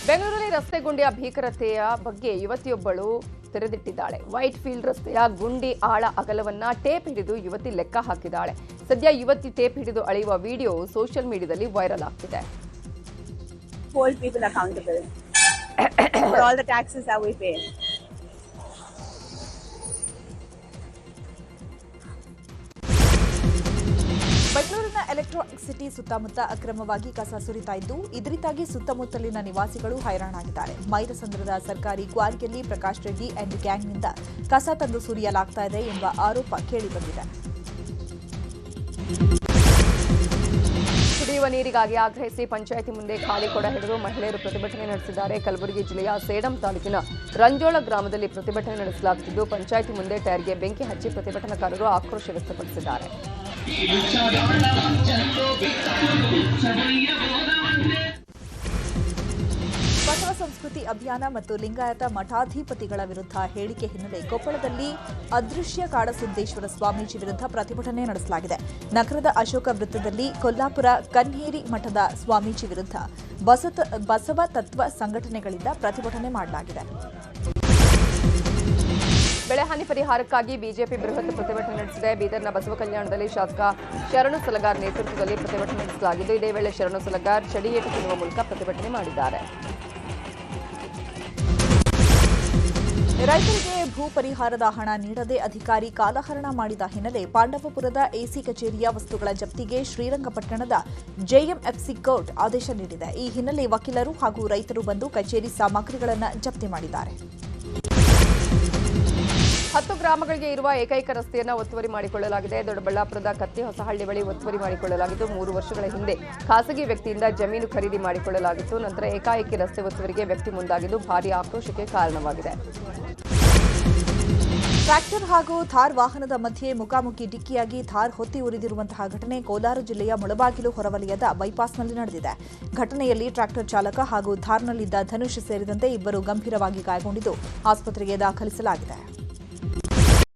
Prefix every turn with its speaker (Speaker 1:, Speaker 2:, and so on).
Speaker 1: ಬೆಂಗಳೂರಲ್ಲಿ ರಸ್ತೆ ಗುಂಡಿಯ ಭೀಕರತೆಯ ಬಗ್ಗೆ ಯುವತಿಯೊಬ್ಬಳು ತೆರೆದಿಟ್ಟಿದ್ದಾಳೆ. ವೈಟ್ ಫೀಲ್ಡ್ ರಸ್ತೆಯ ಗುಂಡಿ ಆಳ ಅಗಲವನ್ನ ಟೇಪ್ ಹಿಡಿದು ಯುವತಿ ಲೆಕ್ಕ ಹಾಕಿದ್ದಾಳೆ. ಸದ್ಯ ಯುವತಿ ಟೇಪ್ ಹಿಡಿದು ಅಳೆಯುವ ವಿಡಿಯೋ ಸೋಷಿಯಲ್ ಮೀಡಿಯಾದಲ್ಲಿ ವೈರಲ್ ಆಗ್ತಿದೆ.
Speaker 2: Hold people accountable for all the taxes that we pay.
Speaker 3: ಬೆಂಗಳೂರಿನ ಎಲೆಕ್ಟ್ರಾನಿಕ್ ಸಿಟಿ ಸುತ್ತಮುತ್ತ ಅಕ್ರಮವಾಗಿ ಕಸ ಸುರಿತಾ ಇದ್ದು, ಇದರಿಂದಾಗಿ ಸುತ್ತಮುತ್ತಲಿನ ನಿವಾಸಿಗಳು ಹೈರಾಣಾಗಿದ್ದಾರೆ. ಮೈಲಸಂದ್ರದ ಸರ್ಕಾರಿ ಕ್ವಾರಿಯಲ್ಲಿ ಪ್ರಕಾಶ್ ರೆಡ್ಡಿ ಅಂಡ್ ಗ್ಯಾಂಗ್ನಿಂದ ಕಸ ತಂದು ಸುರಿಯಲಾಗ್ತಾ ಇದೆ ಎಂಬ ಆರೋಪ ಕೇಳಿಬಂದಿದೆ.
Speaker 1: ಕುಡಿಯುವ ನೀರಿಗಾಗಿ ಆಗ್ರಹಿಸಿ ಪಂಚಾಯಿತಿ ಮುಂದೆ ಖಾಲಿ ಕೊಡ ಹಿಡಿದು ಮಹಿಳೆಯರು ಪ್ರತಿಭಟನೆ ನಡೆಸಿದ್ದಾರೆ. ಕಲಬುರಗಿ ಜಿಲ್ಲೆಯ ಸೇಡಂ ತಾಲೂಕಿನ ರಂಜೋಳ ಗ್ರಾಮದಲ್ಲಿ ಪ್ರತಿಭಟನೆ ನಡೆಸಲಾಗುತ್ತಿದ್ದು, ಪಂಚಾಯಿತಿ ಮುಂದೆ ಟೈರ್ಗೆ ಬೆಂಕಿ ಹಚ್ಚಿ ಪ್ರತಿಭಟನಾಕಾರರು ಆಕ್ರೋಶ ವ್ಯಕ್ತಪಡಿಸಿದ್ದಾರೆ.
Speaker 3: ಬಸವ ಸಂಸ್ಕೃತಿ ಅಭಿಯಾನ ಮತ್ತು ಲಿಂಗಾಯತ ಮಠಾಧಿಪತಿಗಳ ವಿರುದ್ಧ ಹೇಳಿಕೆ ಹಿನ್ನೆಲೆ ಕೊಪ್ಪಳದಲ್ಲಿ ಅದೃಶ್ಯ ಕಾಡಸಿದ್ದೇಶ್ವರ ಸ್ವಾಮೀಜಿ ವಿರುದ್ಧ ಪ್ರತಿಭಟನೆ ನಡೆಸಲಾಗಿದೆ. ನಗರದ ಅಶೋಕ ವೃತ್ತದಲ್ಲಿ ಕೊಲ್ಲಾಪುರ ಕನ್ನೇರಿ ಮಠದ ಸ್ವಾಮೀಜಿ ವಿರುದ್ಧ ಬಸವ ತತ್ವ ಸಂಘಟನೆಗಳಿಂದ ಪ್ರತಿಭಟನೆ ಮಾಡಲಾಗಿದೆ.
Speaker 1: ಬೆಳೆ ಹಾನಿ ಪರಿಹಾರಕ್ಕಾಗಿ ಬಿಜೆಪಿ ಬೃಹತ್ ಪ್ರತಿಭಟನೆ ನಡೆಸಿದೆ. ಬೀದರ್ನ ಬಸವ ಕಲ್ಯಾಣದಲ್ಲಿ ಶಾಸಕ ಶರಣು ಸಲಗಾರ್ ನೇತೃತ್ವದಲ್ಲಿ ಪ್ರತಿಭಟನೆ ನಡೆಸಲಾಗಿದ್ದು, ಇದೇ ವೇಳೆ ಶರಣು ಸಲಗಾರ್ ಚಡಿಯೇಟು ತಿನ್ನುವ ಮೂಲಕ ಪ್ರತಿಭಟನೆ ಮಾಡಿದ್ದಾರೆ.
Speaker 3: ರೈತರಿಗೆ ಭೂ ಪರಿಹಾರದ ಹಣ ನೀಡದೆ ಅಧಿಕಾರಿ ಕಾಲಹರಣ ಮಾಡಿದ ಹಿನ್ನೆಲೆ ಪಾಂಡವಪುರದ ಎಸಿ ಕಚೇರಿಯ ವಸ್ತುಗಳ ಜಪ್ತಿಗೆ ಶ್ರೀರಂಗಪಟ್ಟಣದ ಜೆಎಂಎಫ್ಸಿ ಕೋರ್ಟ್ ಆದೇಶ ನೀಡಿದೆ. ಈ ಹಿನ್ನೆಲೆ ವಕೀಲರು ಹಾಗೂ ರೈತರು ಬಂದು ಕಚೇರಿ ಸಾಮಗ್ರಿಗಳನ್ನು ಜಪ್ತಿ ಮಾಡಿದ್ದಾರೆ.
Speaker 1: 10 ಗ್ರಾಮಗಳಿಗೆ ಇರುವ ಏಕೈಕ ರಸ್ತೆಯನ್ನು ಒತ್ತುವರಿ ಮಾಡಿಕೊಳ್ಳಲಾಗಿದೆ. ದೊಡ್ಡಬಳ್ಳಾಪುರದ ಕತ್ತಿಹೊಸಹಳ್ಳಿ ಬಳಿ ಒತ್ತುವರಿ ಮಾಡಿಕೊಳ್ಳಲಾಗಿದ್ದು, 3 ವರ್ಷಗಳ ಹಿಂದೆ ಖಾಸಗಿ ವ್ಯಕ್ತಿಯಿಂದ ಜಮೀನು ಖರೀದಿ ಮಾಡಿಕೊಳ್ಳಲಾಗಿತ್ತು. ನಂತರ ಏಕಾಏಕಿ ರಸ್ತೆ ಒತ್ತುವರಿಗೆ ವ್ಯಕ್ತಿ ಮುಂದಾಗಿದ್ದು ಭಾರೀ ಆಕ್ರೋಶಕ್ಕೆ ಕಾರಣವಾಗಿದೆ.
Speaker 3: ಟ್ರ್ಯಾಕ್ಟರ್ ಹಾಗೂ ಥಾರ್ ವಾಹನದ ಮಧ್ಯೆ ಮುಖಾಮುಖಿ ಡಿಕ್ಕಿಯಾಗಿ ಥಾರ್ ಹೊತ್ತಿ ಉರಿದಿರುವಂತಹ ಘಟನೆ ಕೋಲಾರ ಜಿಲ್ಲೆಯ ಮುಳಬಾಗಿಲು ಹೊರವಲಯದ ಬೈಪಾಸ್ನಲ್ಲಿ ನಡೆದಿದೆ. ಘಟನೆಯಲ್ಲಿ ಟ್ರ್ಯಾಕ್ಟರ್ ಚಾಲಕ ಹಾಗೂ ಥಾರ್ನಲ್ಲಿದ್ದ ಧನುಷ್ ಸೇರಿದಂತೆ 2 ಗಂಭೀರವಾಗಿ ಗಾಯಗೊಂಡಿದ್ದು ಆಸ್ಪತ್ರೆಗೆ ದಾಖಲಿಸಲಾಗಿದೆ.